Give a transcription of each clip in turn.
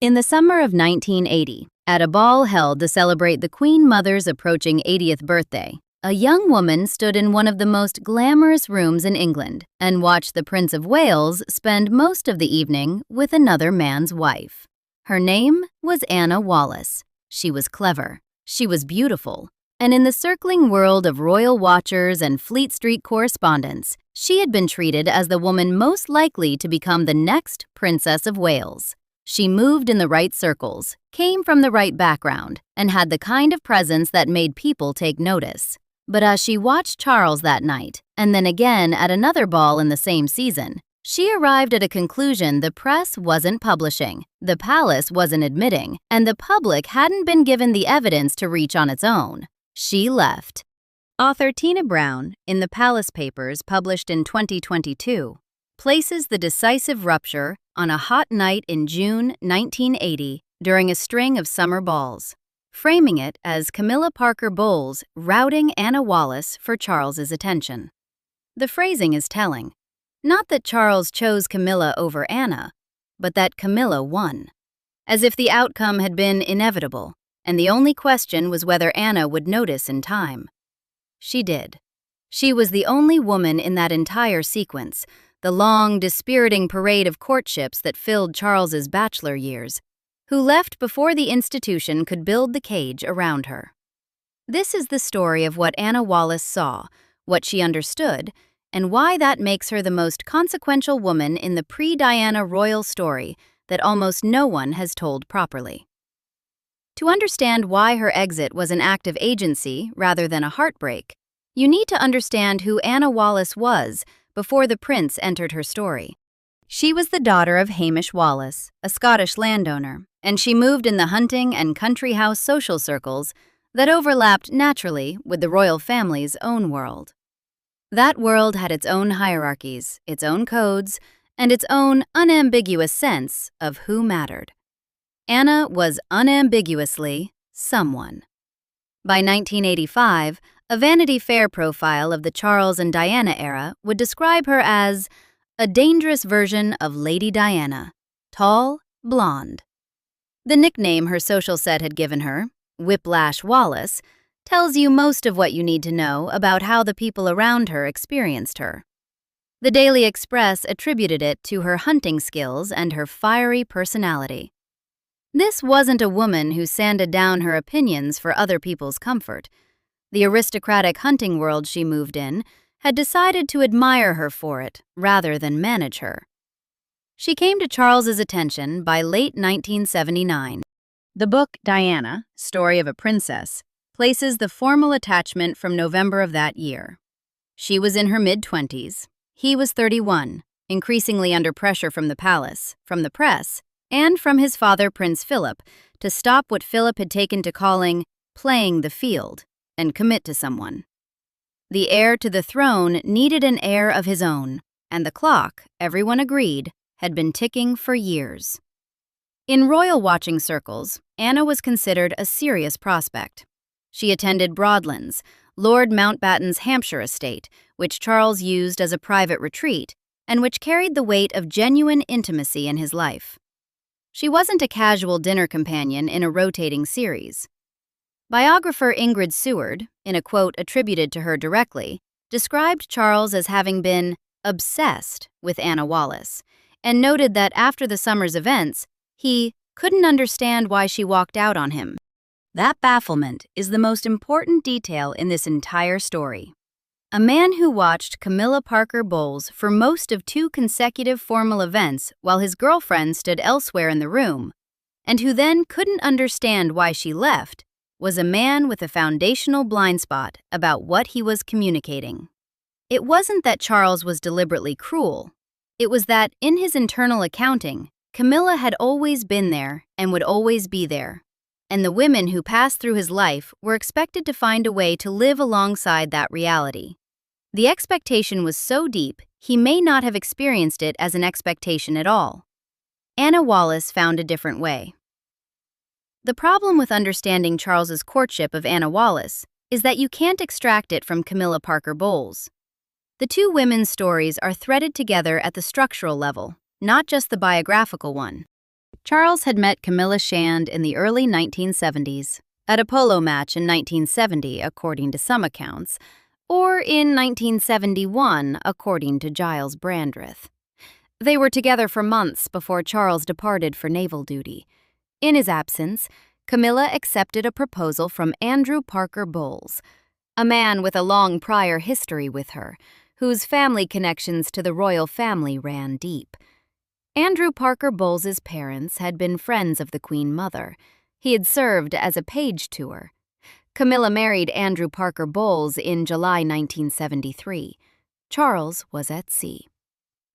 In the summer of 1980, at a ball held to celebrate the Queen Mother's approaching 80th birthday, a young woman stood in one of the most glamorous rooms in England and watched the Prince of Wales spend most of the evening with another man's wife. Her name was Anna Wallace. She was clever, she was beautiful, and in the circling world of royal watchers and Fleet Street correspondents, she had been treated as the woman most likely to become the next Princess of Wales. She moved in the right circles, came from the right background, and had the kind of presence that made people take notice. But as she watched Charles that night, and then again at another ball in the same season, she arrived at a conclusion the press wasn't publishing, the palace wasn't admitting, and the public hadn't been given the evidence to reach on its own. She left. Author Tina Brown, in the Palace Papers published in 2022, places the decisive rupture on a hot night in June 1980 during a string of summer balls, framing it as Camilla Parker Bowles routing Anna Wallace for Charles's attention. The phrasing is telling. Not that Charles chose Camilla over Anna, but that Camilla won, as if the outcome had been inevitable, and the only question was whether Anna would notice in time. She did. She was the only woman in that entire sequence, the long, dispiriting parade of courtships that filled Charles's bachelor years, who left before the institution could build the cage around her. This is the story of what Anna Wallace saw, what she understood, and why that makes her the most consequential woman in the pre-Diana royal story that almost no one has told properly. To understand why her exit was an act of agency rather than a heartbreak, you need to understand who Anna Wallace was before the prince entered her story. She was the daughter of Hamish Wallace, a Scottish landowner, and she moved in the hunting and country house social circles that overlapped naturally with the royal family's own world. That world had its own hierarchies, its own codes, and its own unambiguous sense of who mattered. Anna was unambiguously someone. By 1985, a Vanity Fair profile of the Charles and Diana era would describe her as a dangerous version of Lady Diana, tall, blonde. The nickname her social set had given her, Whiplash Wallace, tells you most of what you need to know about how the people around her experienced her. The Daily Express attributed it to her hunting skills and her fiery personality. This wasn't a woman who sanded down her opinions for other people's comfort. The aristocratic hunting world she moved in had decided to admire her for it rather than manage her. She came to Charles's attention by late 1979. The book Diana, Story of a Princess, places the formal attachment from November of that year. She was in her mid-20s. He was 31, increasingly under pressure from the palace, from the press, and from his father, Prince Philip, to stop what Philip had taken to calling playing the field and commit to someone. The heir to the throne needed an heir of his own, and the clock, everyone agreed, had been ticking for years. In royal watching circles, Anna was considered a serious prospect. She attended Broadlands, Lord Mountbatten's Hampshire estate, which Charles used as a private retreat, and which carried the weight of genuine intimacy in his life. She wasn't a casual dinner companion in a rotating series. Biographer Ingrid Seward, in a quote attributed to her directly, described Charles as having been obsessed with Anna Wallace, and noted that after the summer's events, he couldn't understand why she walked out on him. That bafflement is the most important detail in this entire story. A man who watched Camilla Parker Bowles for most of 2 consecutive formal events while his girlfriend stood elsewhere in the room, and who then couldn't understand why she left, was a man with a foundational blind spot about what he was communicating. It wasn't that Charles was deliberately cruel. It was that, in his internal accounting, Camilla had always been there and would always be there, and the women who passed through his life were expected to find a way to live alongside that reality. The expectation was so deep, he may not have experienced it as an expectation at all. Anna Wallace found a different way. The problem with understanding Charles's courtship of Anna Wallace is that you can't extract it from Camilla Parker Bowles. The two women's stories are threaded together at the structural level, not just the biographical one. Charles had met Camilla Shand in the early 1970s, at a polo match in 1970, according to some accounts, or in 1971, according to Giles Brandreth. They were together for months before Charles departed for naval duty. In his absence, Camilla accepted a proposal from Andrew Parker Bowles, a man with a long prior history with her, whose family connections to the royal family ran deep. Andrew Parker Bowles's parents had been friends of the Queen Mother. He had served as a page to her. Camilla married Andrew Parker Bowles in July 1973. Charles was at sea.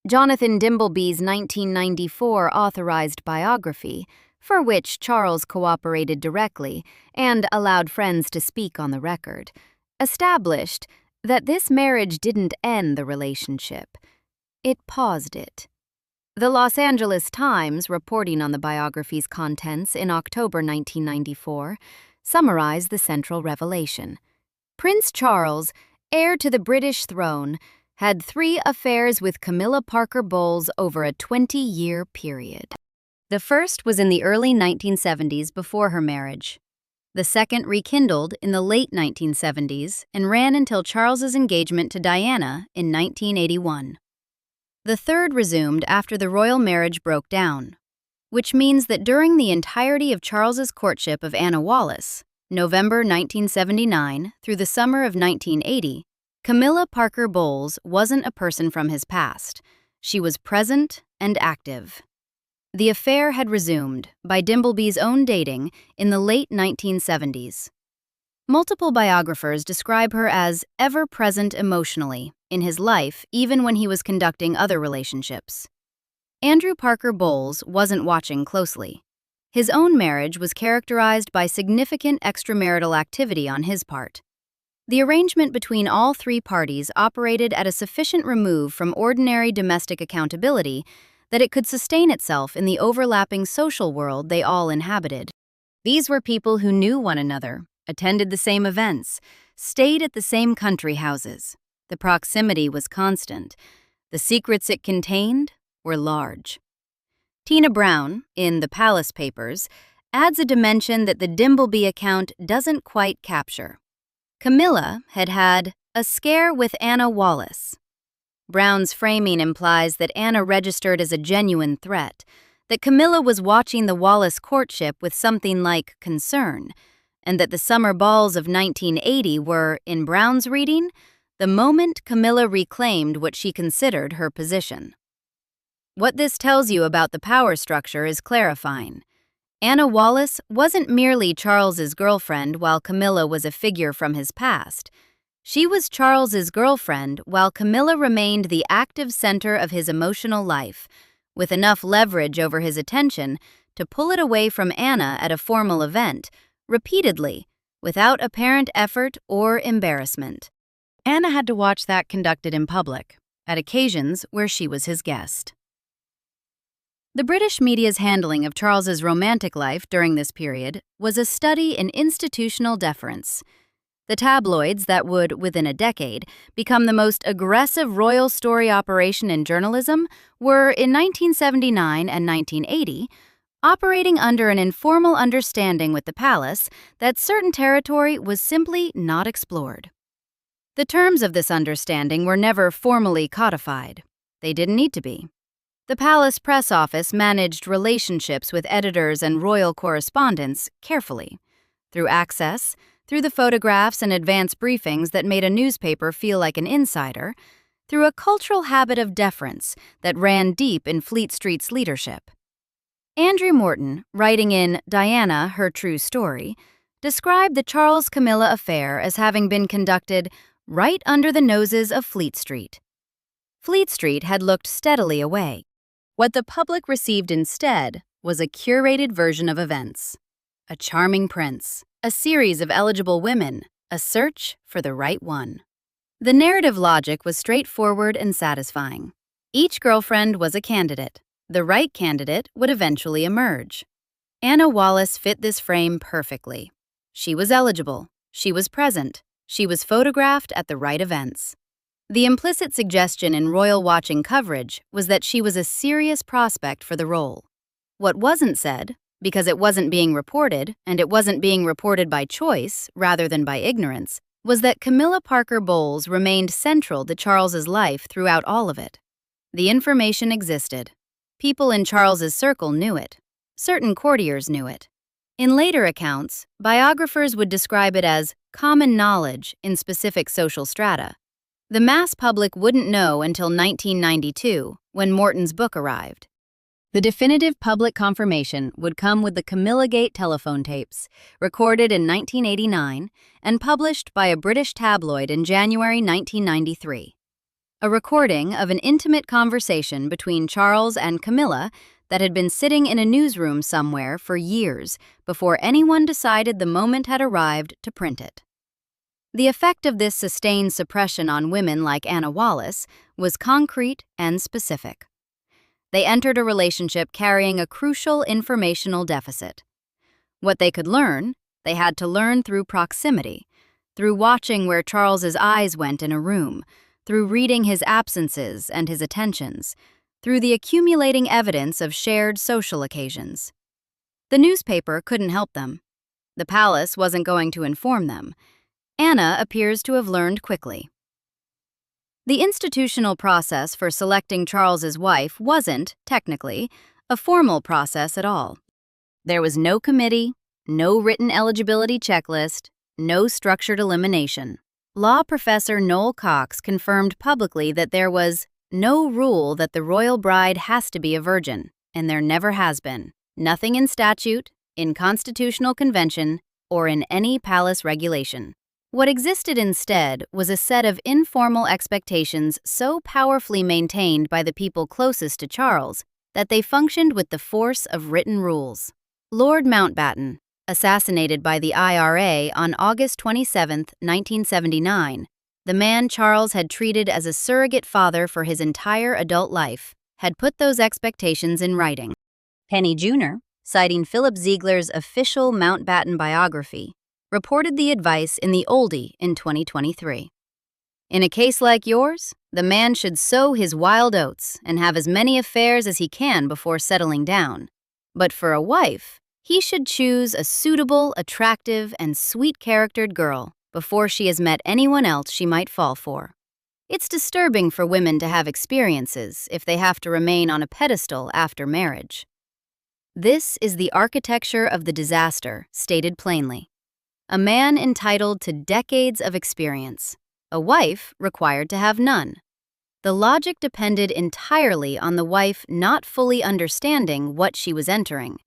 Jonathan Dimbleby's 1994 authorized biography, for which Charles cooperated directly and allowed friends to speak on the record, established that this marriage didn't end the relationship. It paused it. The Los Angeles Times, reporting on the biography's contents in October 1994, summarized the central revelation. Prince Charles, heir to the British throne, had 3 affairs with Camilla Parker Bowles over a 20-year period. The first was in the early 1970s before her marriage. The second rekindled in the late 1970s and ran until Charles's engagement to Diana in 1981. The third resumed after the royal marriage broke down, which means that during the entirety of Charles's courtship of Anna Wallace, November 1979 through the summer of 1980, Camilla Parker Bowles wasn't a person from his past. She was present and active. The affair had resumed, by Dimbleby's own dating, in the late 1970s. Multiple biographers describe her as ever-present emotionally in his life, even when he was conducting other relationships. Andrew Parker Bowles wasn't watching closely. His own marriage was characterized by significant extramarital activity on his part. The arrangement between all 3 parties operated at a sufficient remove from ordinary domestic accountability that it could sustain itself in the overlapping social world they all inhabited. These were people who knew one another, attended the same events, stayed at the same country houses. The proximity was constant. The secrets it contained were large. Tina Brown, in The Palace Papers, adds a dimension that the Dimbleby account doesn't quite capture. Camilla had had a scare with Anna Wallace. Brown's framing implies that Anna registered as a genuine threat, that Camilla was watching the Wallace courtship with something like concern, and that the summer balls of 1980 were, in Brown's reading, the moment Camilla reclaimed what she considered her position. What this tells you about the power structure is clarifying. Anna Wallace wasn't merely Charles's girlfriend while Camilla was a figure from his past. She was Charles's girlfriend while Camilla remained the active center of his emotional life, with enough leverage over his attention to pull it away from Anna at a formal event, repeatedly, without apparent effort or embarrassment. Anna had to watch that conducted in public, at occasions where she was his guest. The British media's handling of Charles's romantic life during this period was a study in institutional deference. The tabloids that would, within a decade, become the most aggressive royal story operation in journalism were, in 1979 and 1980, operating under an informal understanding with the palace that certain territory was simply not explored. The terms of this understanding were never formally codified. They didn't need to be. The palace press office managed relationships with editors and royal correspondents carefully, through access, through the photographs and advance briefings that made a newspaper feel like an insider, through a cultural habit of deference that ran deep in Fleet Street's leadership. Andrew Morton, writing in Diana, Her True Story, described the Charles-Camilla affair as having been conducted right under the noses of Fleet Street. Fleet Street had looked steadily away. What the public received instead was a curated version of events. A charming prince, a series of eligible women, a search for the right one. The narrative logic was straightforward and satisfying. Each girlfriend was a candidate. The right candidate would eventually emerge. Anna Wallace fit this frame perfectly. She was eligible. She was present. She was photographed at the right events. The implicit suggestion in royal watching coverage was that she was a serious prospect for the role. What wasn't said, because it wasn't being reported, and it wasn't being reported by choice rather than by ignorance, was that Camilla Parker Bowles remained central to Charles's life throughout all of it. The information existed. People in Charles's circle knew it. Certain courtiers knew it. In later accounts, biographers would describe it as common knowledge in specific social strata. The mass public wouldn't know until 1992, when Morton's book arrived. The definitive public confirmation would come with the Camilla Gate telephone tapes, recorded in 1989 and published by a British tabloid in January 1993. A recording of an intimate conversation between Charles and Camilla that had been sitting in a newsroom somewhere for years before anyone decided the moment had arrived to print it. The effect of this sustained suppression on women like Anna Wallace was concrete and specific. They entered a relationship carrying a crucial informational deficit. What they could learn, they had to learn through proximity, through watching where Charles's eyes went in a room, through reading his absences and his attentions, through the accumulating evidence of shared social occasions. The newspaper couldn't help them. The palace wasn't going to inform them. Anna appears to have learned quickly. The institutional process for selecting Charles's wife wasn't, technically, a formal process at all. There was no committee, no written eligibility checklist, no structured elimination. Law professor Noel Cox confirmed publicly that there was no rule that the royal bride has to be a virgin, and there never has been. Nothing in statute, in constitutional convention, or in any palace regulation. What existed instead was a set of informal expectations so powerfully maintained by the people closest to Charles that they functioned with the force of written rules. Lord Mountbatten, assassinated by the IRA on August 27, 1979, the man Charles had treated as a surrogate father for his entire adult life, had put those expectations in writing. Penny Jr., citing Philip Ziegler's official Mountbatten biography, reported the advice in the Oldie in 2023. In a case like yours, the man should sow his wild oats and have as many affairs as he can before settling down. But for a wife, he should choose a suitable, attractive, and sweet-charactered girl before she has met anyone else she might fall for. It's disturbing for women to have experiences if they have to remain on a pedestal after marriage. This is the architecture of the disaster, stated plainly. A man entitled to decades of experience, a wife required to have none. The logic depended entirely on the wife not fully understanding what she was entering,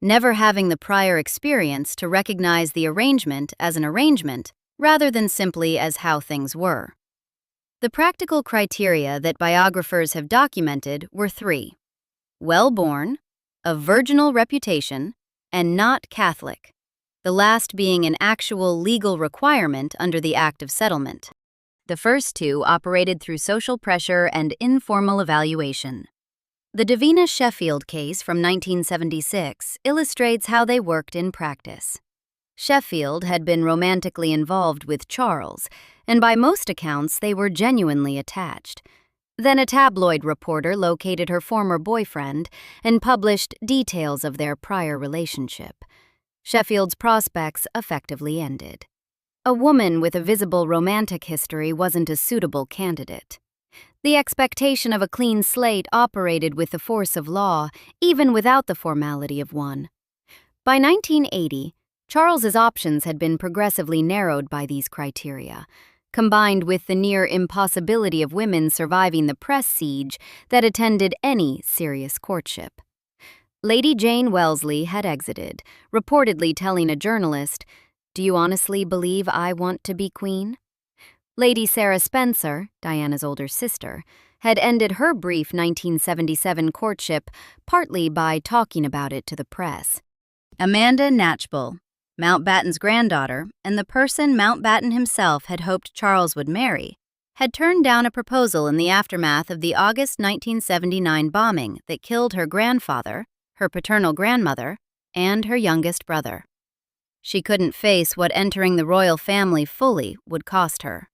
never having the prior experience to recognize the arrangement as an arrangement rather than simply as how things were. The practical criteria that biographers have documented were 3: well-born, of virginal reputation, and not Catholic, the last being an actual legal requirement under the Act of Settlement. The first 2 operated through social pressure and informal evaluation. The Davina Sheffield case from 1976 illustrates how they worked in practice. Sheffield had been romantically involved with Charles, and by most accounts they were genuinely attached. Then a tabloid reporter located her former boyfriend and published details of their prior relationship. Sheffield's prospects effectively ended. A woman with a visible romantic history wasn't a suitable candidate. The expectation of a clean slate operated with the force of law, even without the formality of one. By 1980, Charles's options had been progressively narrowed by these criteria, combined with the near impossibility of women surviving the press siege that attended any serious courtship. Lady Jane Wellesley had exited, reportedly telling a journalist, "Do you honestly believe I want to be queen?" Lady Sarah Spencer, Diana's older sister, had ended her brief 1977 courtship partly by talking about it to the press. Amanda Knatchbull, Mountbatten's granddaughter and the person Mountbatten himself had hoped Charles would marry, had turned down a proposal in the aftermath of the August 1979 bombing that killed her grandfather, her paternal grandmother, and her youngest brother. She couldn't face what entering the royal family fully would cost her.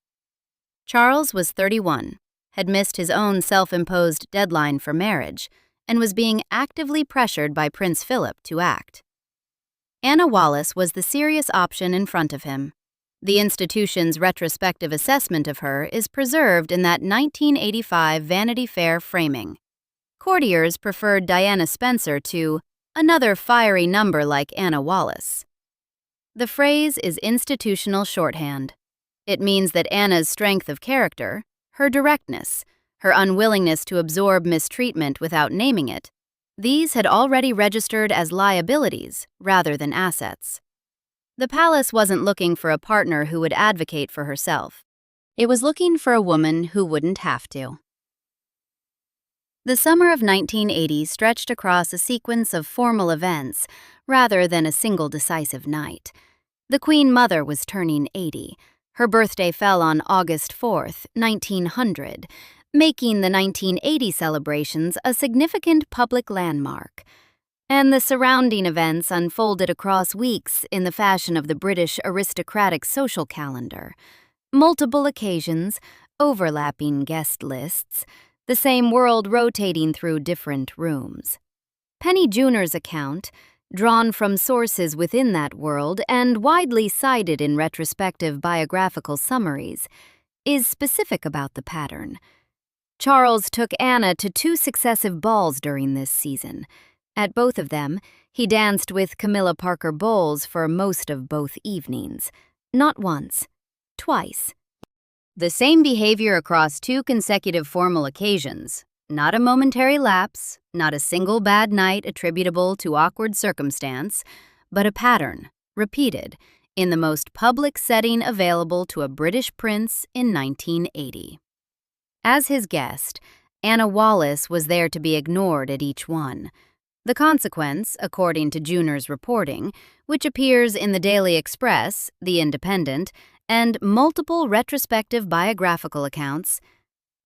Charles was 31, had missed his own self-imposed deadline for marriage, and was being actively pressured by Prince Philip to act. Anna Wallace was the serious option in front of him. The institution's retrospective assessment of her is preserved in that 1985 Vanity Fair framing. Courtiers preferred Diana Spencer to another fiery number like Anna Wallace. The phrase is institutional shorthand. It means that Anna's strength of character, her directness, her unwillingness to absorb mistreatment without naming it, these had already registered as liabilities rather than assets. The palace wasn't looking for a partner who would advocate for herself. It was looking for a woman who wouldn't have to. The summer of 1980 stretched across a sequence of formal events rather than a single decisive night. The Queen Mother was turning 80. Her birthday fell on August 4th, 1900, making the 1980 celebrations a significant public landmark. And the surrounding events unfolded across weeks in the fashion of the British aristocratic social calendar. Multiple occasions, overlapping guest lists, the same world rotating through different rooms. Penny Junor's account, drawn from sources within that world and widely cited in retrospective biographical summaries, is specific about the pattern. Charles took Anna to 2 successive balls during this season. At both of them, he danced with Camilla Parker Bowles for most of both evenings. Not once, twice. The same behavior across 2 consecutive formal occasions. Not a momentary lapse, not a single bad night attributable to awkward circumstance, but a pattern, repeated, in the most public setting available to a British prince in 1980. As his guest, Anna Wallace was there to be ignored at each one. The consequence, according to Junor's reporting, which appears in the Daily Express, The Independent, and multiple retrospective biographical accounts,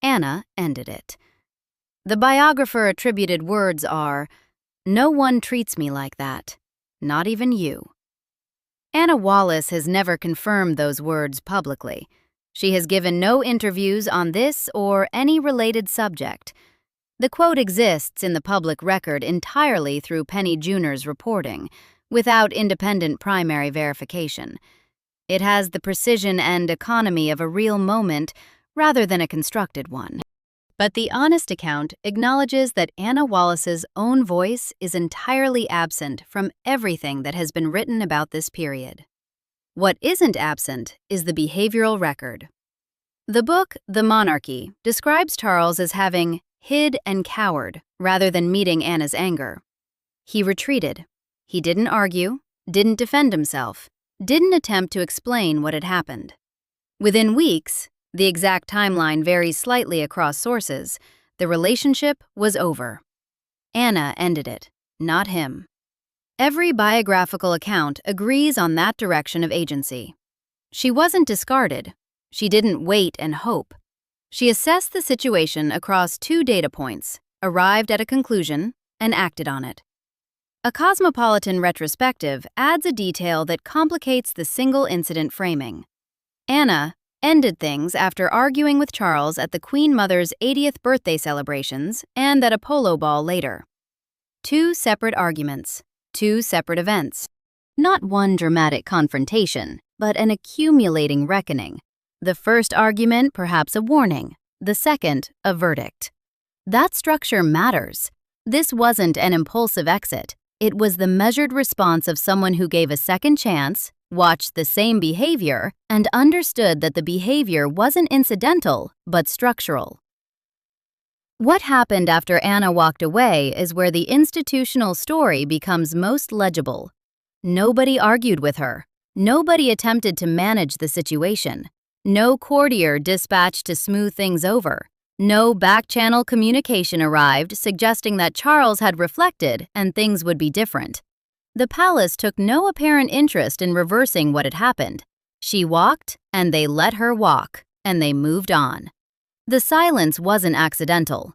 Anna ended it. The biographer attributed words are, "No one treats me like that, not even you." Anna Wallace has never confirmed those words publicly. She has given no interviews on this or any related subject. The quote exists in the public record entirely through Penny Junor's reporting, without independent primary verification. It has the precision and economy of a real moment rather than a constructed one. But the honest account acknowledges that Anna Wallace's own voice is entirely absent from everything that has been written about this period. What isn't absent is the behavioral record. The book, The Monarchy, describes Charles as having hid and cowered rather than meeting Anna's anger. He retreated. He didn't argue, didn't defend himself, didn't attempt to explain what had happened. Within weeks, the exact timeline varies slightly across sources, the relationship was over. Anna ended it, not him. Every biographical account agrees on that direction of agency. She wasn't discarded. She didn't wait and hope. She assessed the situation across 2 data points, arrived at a conclusion, and acted on it. A cosmopolitan retrospective adds a detail that complicates the single incident framing. Anna ended things after arguing with Charles at the Queen Mother's 80th birthday celebrations and at a polo ball later. 2 separate arguments, 2 separate events. Not one dramatic confrontation, but an accumulating reckoning. The first argument perhaps a warning, the second a verdict. That structure matters. This wasn't an impulsive exit. It was the measured response of someone who gave a second chance, watched the same behavior, and understood that the behavior wasn't incidental, but structural. What happened after Anna walked away is where the institutional story becomes most legible. Nobody argued with her. Nobody attempted to manage the situation. No courtier dispatched to smooth things over. No back-channel communication arrived suggesting that Charles had reflected and things would be different. The palace took no apparent interest in reversing what had happened. She walked, and they let her walk, and they moved on. The silence wasn't accidental.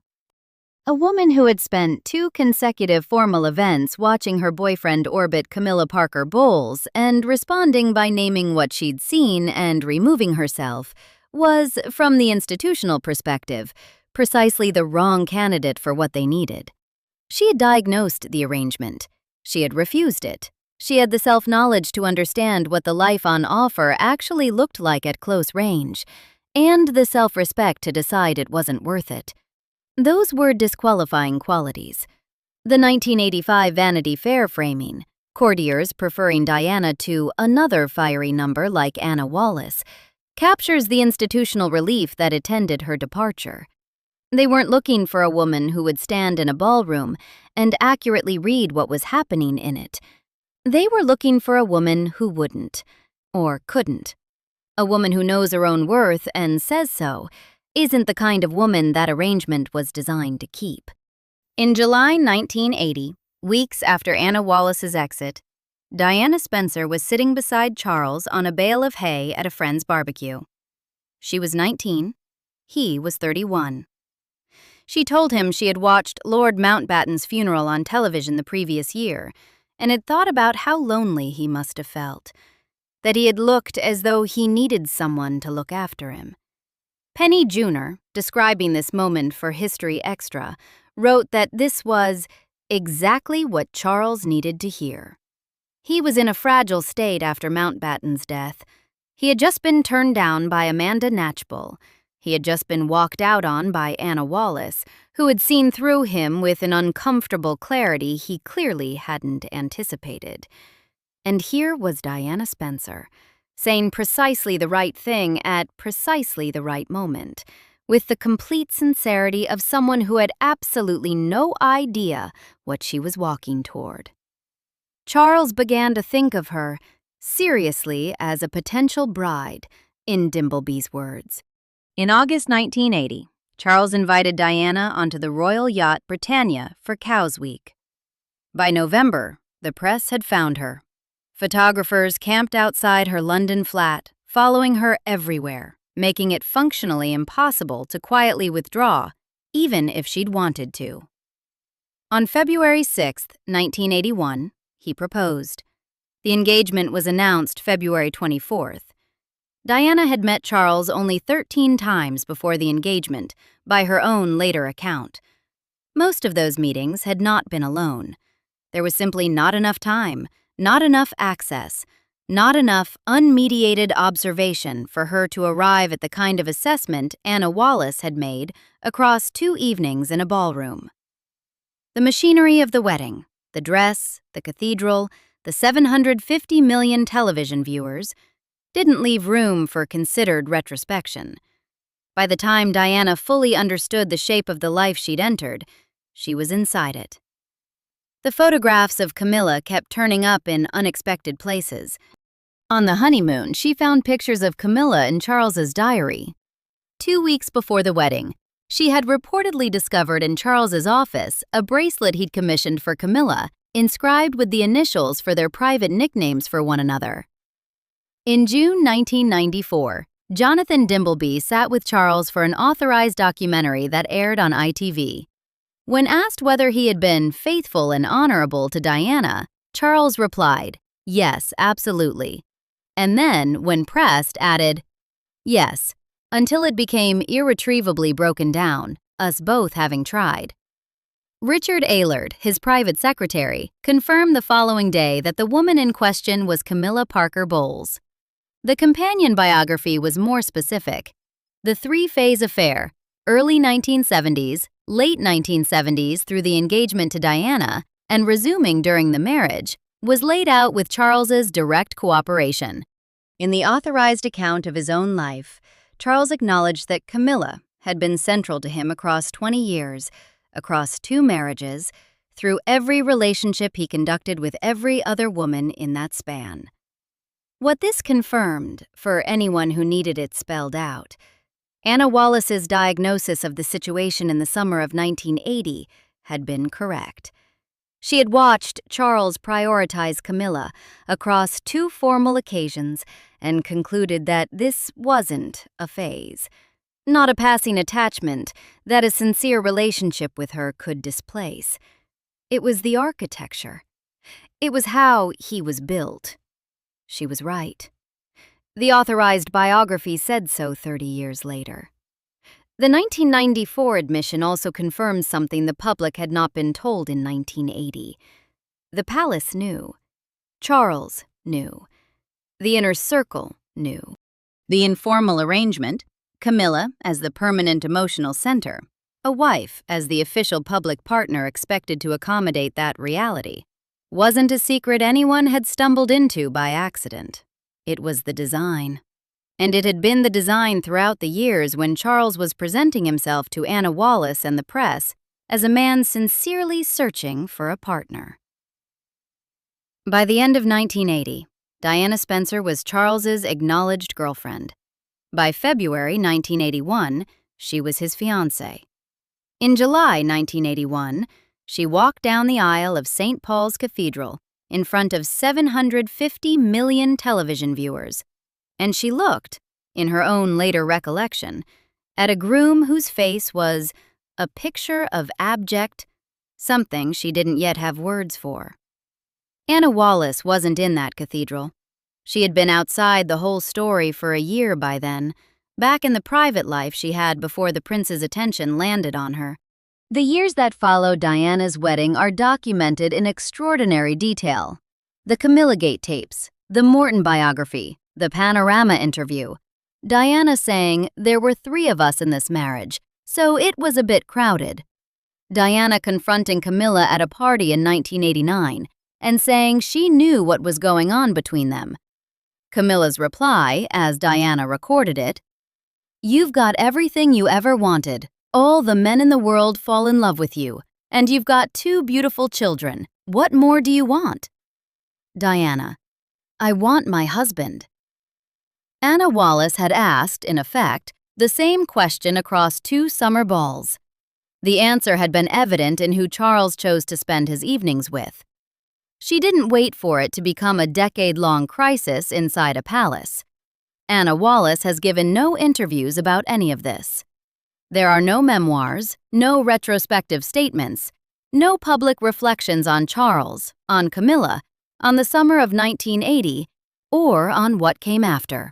A woman who had spent 2 consecutive formal events watching her boyfriend orbit Camilla Parker Bowles and responding by naming what she'd seen and removing herself was, from the institutional perspective, precisely the wrong candidate for what they needed. She had diagnosed the arrangement. She had refused it. She had the self-knowledge to understand what the life on offer actually looked like at close range, and the self-respect to decide it wasn't worth it. Those were disqualifying qualities. The 1985 Vanity Fair framing, courtiers preferring Diana to another fiery number like Anna Wallace, captures the institutional relief that attended her departure. They weren't looking for a woman who would stand in a ballroom and accurately read what was happening in it. They were looking for a woman who wouldn't, or couldn't. A woman who knows her own worth and says so isn't the kind of woman that arrangement was designed to keep. In July 1980, weeks after Anna Wallace's exit, Diana Spencer was sitting beside Charles on a bale of hay at a friend's barbecue. She was 19, he was 31. She told him she had watched Lord Mountbatten's funeral on television the previous year and had thought about how lonely he must have felt, that he had looked as though he needed someone to look after him. Penny Junor, describing this moment for History Extra, wrote that this was exactly what Charles needed to hear. He was in a fragile state after Mountbatten's death. He had just been turned down by Amanda Knatchbull. He had just been walked out on by Anna Wallace, who had seen through him with an uncomfortable clarity he clearly hadn't anticipated. And here was Diana Spencer, saying precisely the right thing at precisely the right moment, with the complete sincerity of someone who had absolutely no idea what she was walking toward. Charles began to think of her seriously as a potential bride, in Dimbleby's words. In August 1980, Charles invited Diana onto the royal yacht Britannia for Cows Week. By November, the press had found her. Photographers camped outside her London flat, following her everywhere, making it functionally impossible to quietly withdraw, even if she'd wanted to. On February 6, 1981, he proposed. The engagement was announced February 24th. Diana had met Charles only 13 times before the engagement, by her own later account. Most of those meetings had not been alone. There was simply not enough time, not enough access, not enough unmediated observation for her to arrive at the kind of assessment Anna Wallace had made across 2 evenings in a ballroom. The machinery of the wedding, the dress, the cathedral, the 750 million television viewers, didn't leave room for considered retrospection. By the time Diana fully understood the shape of the life she'd entered, she was inside it. The photographs of Camilla kept turning up in unexpected places. On the honeymoon, she found pictures of Camilla in Charles's diary. 2 weeks before the wedding, she had reportedly discovered in Charles's office a bracelet he'd commissioned for Camilla, inscribed with the initials for their private nicknames for one another. In June 1994, Jonathan Dimbleby sat with Charles for an authorized documentary that aired on ITV. When asked whether he had been faithful and honorable to Diana, Charles replied, "Yes, absolutely." And then, when pressed, added, "Yes, until it became irretrievably broken down, us both having tried." Richard Aylard, his private secretary, confirmed the following day that the woman in question was Camilla Parker Bowles. The companion biography was more specific. The 3-phase affair, early 1970s, late 1970s through the engagement to Diana, and resuming during the marriage, was laid out with Charles's direct cooperation. In the authorized account of his own life, Charles acknowledged that Camilla had been central to him across 20 years, across 2 marriages, through every relationship he conducted with every other woman in that span. What this confirmed, for anyone who needed it spelled out, Anna Wallace's diagnosis of the situation in the summer of 1980 had been correct. She had watched Charles prioritize Camilla across 2 formal occasions and concluded that this wasn't a phase, not a passing attachment that a sincere relationship with her could displace. It was the architecture. It was how he was built. She was right. The authorized biography said so 30 years later. The 1994 admission also confirms something the public had not been told in 1980. The palace knew. Charles knew. The inner circle knew. The informal arrangement, Camilla as the permanent emotional center, a wife as the official public partner expected to accommodate that reality, wasn't a secret anyone had stumbled into by accident. It was the design. And it had been the design throughout the years when Charles was presenting himself to Anna Wallace and the press as a man sincerely searching for a partner. By the end of 1980, Diana Spencer was Charles's acknowledged girlfriend. By February 1981, she was his fiancée. In July 1981, she walked down the aisle of St. Paul's Cathedral in front of 750 million television viewers, and she looked, in her own later recollection, at a groom whose face was a picture of abject, something she didn't yet have words for. Anna Wallace wasn't in that cathedral. She had been outside the whole story for a year by then, back in the private life she had before the prince's attention landed on her. The years that followed Diana's wedding are documented in extraordinary detail. The Camilla Gate tapes, the Morton biography, the Panorama interview. Diana saying, "There were 3 of us in this marriage, so it was a bit crowded." Diana confronting Camilla at a party in 1989 and saying she knew what was going on between them. Camilla's reply, as Diana recorded it, "You've got everything you ever wanted. All the men in the world fall in love with you, and you've got 2 beautiful children. What more do you want?" Diana, "I want my husband." Anna Wallace had asked, in effect, the same question across 2 summer balls. The answer had been evident in who Charles chose to spend his evenings with. She didn't wait for it to become a decade-long crisis inside a palace. Anna Wallace has given no interviews about any of this. There are no memoirs, no retrospective statements, no public reflections on Charles, on Camilla, on the summer of 1980, or on what came after.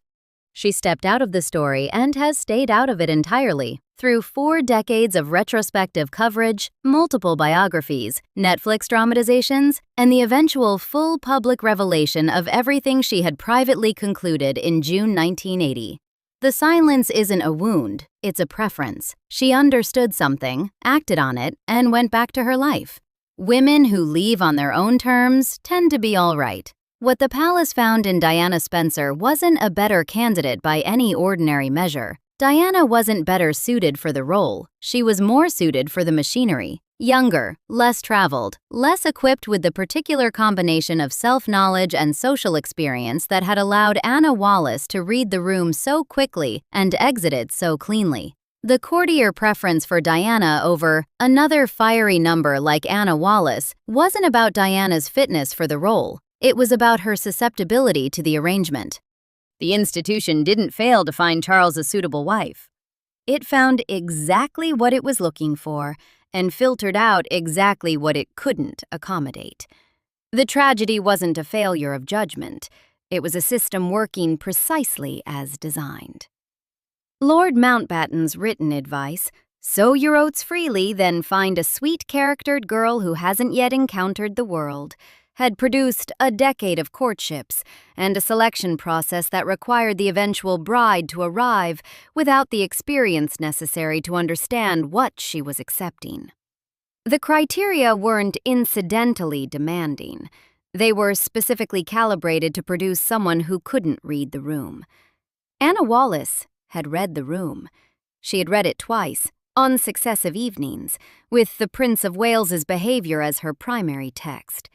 She stepped out of the story and has stayed out of it entirely through 4 decades of retrospective coverage, multiple biographies, Netflix dramatizations, and the eventual full public revelation of everything she had privately concluded in June 1980. The silence isn't a wound, it's a preference. She understood something, acted on it, and went back to her life. Women who leave on their own terms tend to be all right. What the palace found in Diana Spencer wasn't a better candidate by any ordinary measure. Diana wasn't better suited for the role, she was more suited for the machinery. Younger, less traveled, less equipped with the particular combination of self-knowledge and social experience that had allowed Anna Wallace to read the room so quickly and exit it so cleanly. The courtier preference for Diana over another fiery number like Anna Wallace wasn't about Diana's fitness for the role. It was about her susceptibility to the arrangement. The institution didn't fail to find Charles a suitable wife. It found exactly what it was looking for and filtered out exactly what it couldn't accommodate. The tragedy wasn't a failure of judgment. It was a system working precisely as designed. Lord Mountbatten's written advice, "Sow your oats freely, then find a sweet-charactered girl who hasn't yet encountered the world," had produced a decade of courtships and a selection process that required the eventual bride to arrive without the experience necessary to understand what she was accepting. The criteria weren't incidentally demanding. They were specifically calibrated to produce someone who couldn't read the room. Anna Wallace had read the room. She had read it twice, on successive evenings, with the Prince of Wales's behavior as her primary text.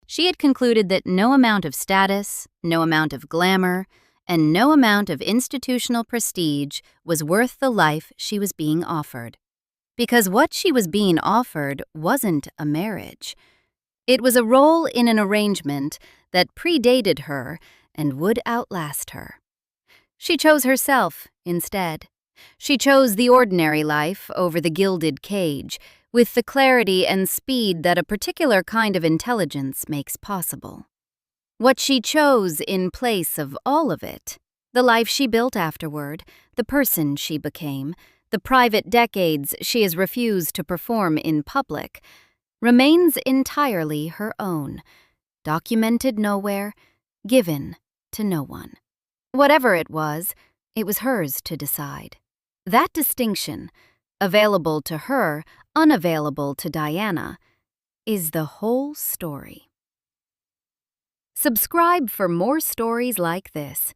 She had concluded that no amount of status, no amount of glamour, and no amount of institutional prestige was worth the life she was being offered. Because what she was being offered wasn't a marriage. It was a role in an arrangement that predated her and would outlast her. She chose herself instead. She chose the ordinary life over the gilded cage, with the clarity and speed that a particular kind of intelligence makes possible. What she chose in place of all of it, the life she built afterward, the person she became, the private decades she has refused to perform in public, remains entirely her own, documented nowhere, given to no one. Whatever it was hers to decide. That distinction, available to her, unavailable to Diana, is the whole story. Subscribe for more stories like this.